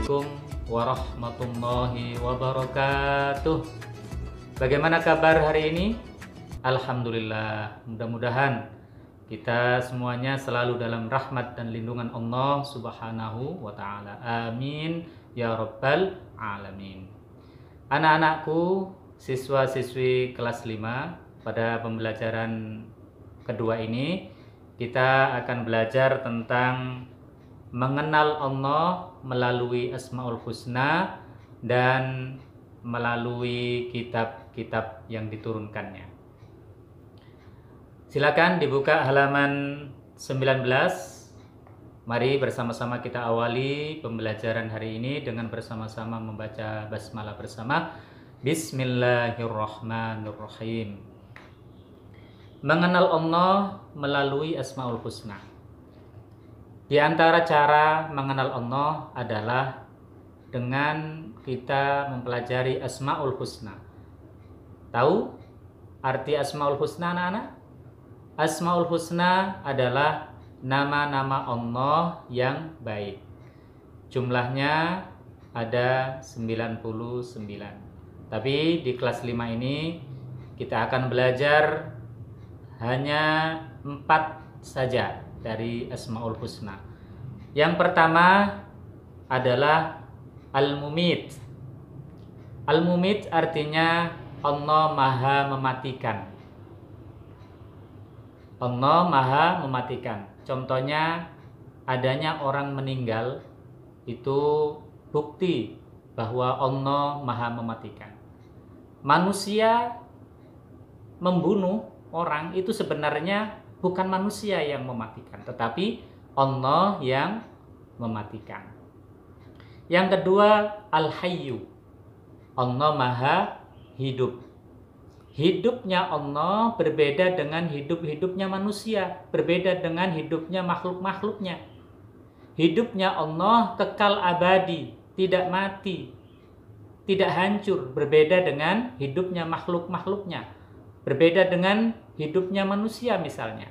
Assalamualaikum warahmatullahi wabarakatuh. Bagaimana kabar hari ini? Alhamdulillah. Mudah-mudahan kita semuanya selalu dalam rahmat dan lindungan Allah Subhanahu wa Ta'ala. Amin ya Rabbal Alamin. Anak-anakku, siswa-siswi kelas 5, pada pembelajaran kedua ini kita akan belajar tentang mengenal Allah melalui Asmaul Husna dan melalui kitab-kitab yang diturunkannya. Silakan dibuka halaman 19. Mari bersama-sama kita awali pembelajaran hari ini dengan bersama-sama membaca basmalah bersama. Bismillahirrahmanirrahim. Mengenal Allah melalui Asmaul Husna. Di antara cara mengenal Allah adalah dengan kita mempelajari Asmaul Husna. Tahu arti Asmaul Husna, anak-anak? Asmaul Husna adalah nama-nama Allah yang baik. Jumlahnya ada 99. Tapi di kelas 5 ini kita akan belajar hanya 4 saja dari Asmaul Husna. Yang pertama adalah Al-Mumit. Al-Mumit artinya Allah Maha Mematikan. Allah Maha Mematikan. Contohnya adanya orang meninggal itu bukti bahwa Allah Maha Mematikan. Manusia membunuh orang itu sebenarnya bukan manusia yang mematikan, tetapi Allah yang mematikan. Yang kedua, Al-Hayyu. Allah Maha Hidup. Hidupnya Allah berbeda dengan hidup-hidupnya manusia, berbeda dengan hidupnya makhluk-makhluknya. Hidupnya Allah kekal abadi, tidak mati, tidak hancur, berbeda dengan hidupnya makhluk-makhluknya. Berbeda dengan hidupnya manusia misalnya.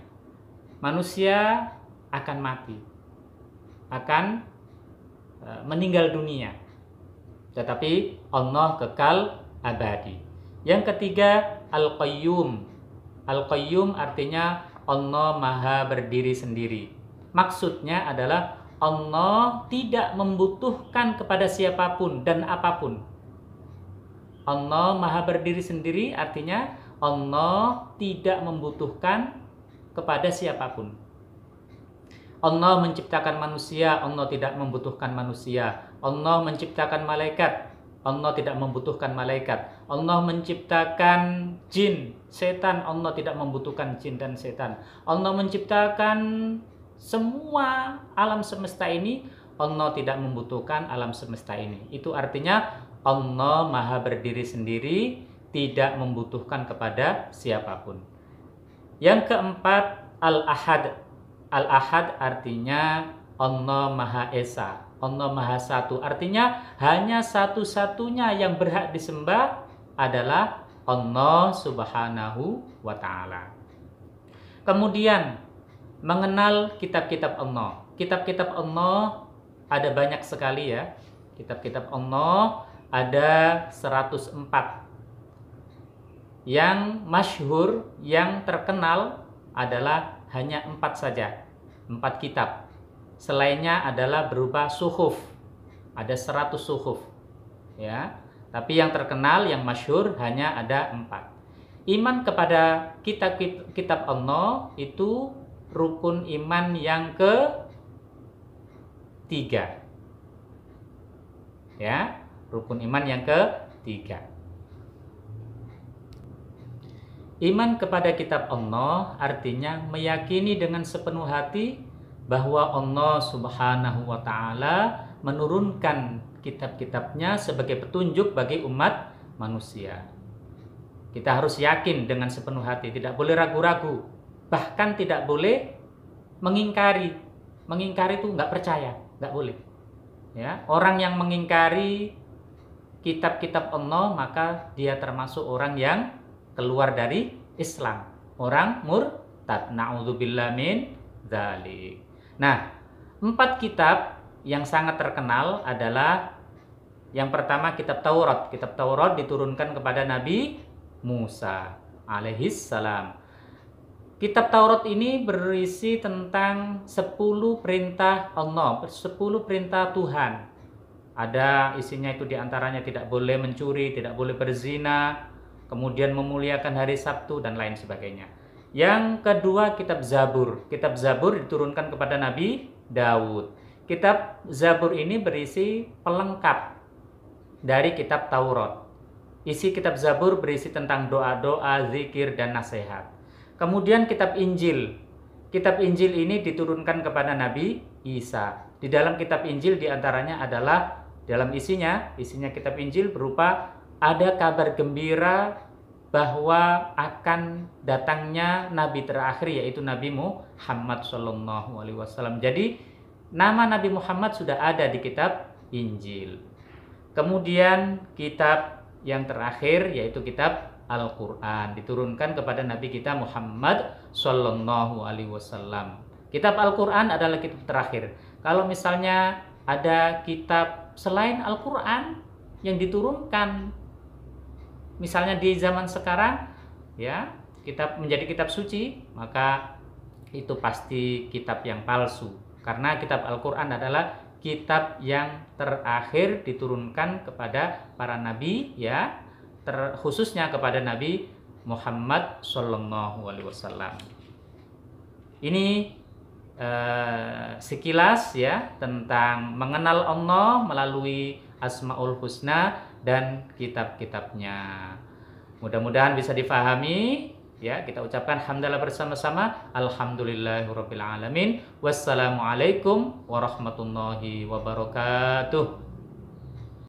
Manusia akan mati, akan meninggal dunia. Tetapi Allah kekal abadi. Yang ketiga, Al-Qayyum. Al-Qayyum artinya Allah Maha Berdiri Sendiri. Maksudnya adalah Allah tidak membutuhkan kepada siapapun dan apapun. Allah Maha Berdiri Sendiri artinya Allah tidak membutuhkan kepada siapapun. Allah menciptakan manusia, Allah tidak membutuhkan manusia. Allah menciptakan malaikat, Allah tidak membutuhkan malaikat. Allah menciptakan jin, setan, Allah tidak membutuhkan jin dan setan. Allah menciptakan semua alam semesta ini, Allah tidak membutuhkan alam semesta ini. Itu artinya Allah Maha Berdiri Sendiri, tidak membutuhkan kepada siapapun. Yang keempat, Al-Ahad. Al-Ahad artinya Allah Maha Esa, Allah Maha Satu. Artinya hanya satu-satunya yang berhak disembah adalah Allah Subhanahu wa Ta'ala. Kemudian mengenal kitab-kitab Allah. Kitab-kitab Allah ada banyak sekali ya. Kitab-kitab Allah ada 104. Yang masyhur, yang terkenal adalah hanya 4 saja, 4 kitab. Selainnya adalah berupa suhuf, ada 100 suhuf, ya. Tapi yang terkenal, yang masyhur hanya ada 4. Iman kepada kitab-kitab Allah itu rukun iman yang ketiga, ya, rukun iman yang ketiga. Iman kepada kitab Allah artinya meyakini dengan sepenuh hati bahwa Allah Subhanahu wa Ta'ala menurunkan kitab-kitabnya sebagai petunjuk bagi umat manusia. Kita harus yakin dengan sepenuh hati, tidak boleh ragu-ragu, bahkan tidak boleh mengingkari. Mengingkari itu nggak percaya, nggak boleh. Ya, orang yang mengingkari kitab-kitab Allah maka dia termasuk orang yang keluar dari Islam, orang murtad. Na'udzubillah min dzalik. Nah, 4 kitab yang sangat terkenal adalah yang pertama kitab Taurat. Kitab Taurat diturunkan kepada Nabi Musa alaihis salam. Kitab Taurat ini berisi tentang 10 perintah Allah, 10 perintah Tuhan. Ada isinya itu diantaranya tidak boleh mencuri, tidak boleh berzina, kemudian memuliakan hari Sabtu dan lain sebagainya. Yang kedua kitab Zabur. Kitab Zabur diturunkan kepada Nabi Daud. Kitab Zabur ini berisi pelengkap dari kitab Taurat. Isi kitab Zabur berisi tentang doa-doa, zikir, dan nasihat. Kemudian kitab Injil. Kitab Injil ini diturunkan kepada Nabi Isa. Di dalam kitab Injil diantaranya adalah dalam isinya kitab Injil berupa ada kabar gembira bahwa akan datangnya Nabi terakhir yaitu Nabi Muhammad SAW. Jadi nama Nabi Muhammad sudah ada di kitab Injil. Kemudian kitab yang terakhir yaitu kitab Al-Quran diturunkan kepada Nabi kita Muhammad SAW. Kitab Al-Quran adalah kitab terakhir. Kalau misalnya ada kitab selain Al-Quran yang diturunkan, misalnya di zaman sekarang, ya, kitab menjadi kitab suci, maka itu pasti kitab yang palsu. Karena kitab Al-Quran adalah kitab yang terakhir diturunkan kepada para nabi, ya, khususnya kepada Nabi Muhammad SAW. Ini sekilas ya tentang mengenal Allah melalui Asmaul Husna dan kitab-kitabnya. Mudah-mudahan bisa difahami ya. Kita ucapkan hamdalah bersama-sama. Alhamdulillahirabbil alamin. Wassalamualaikum warahmatullahi wabarakatuh.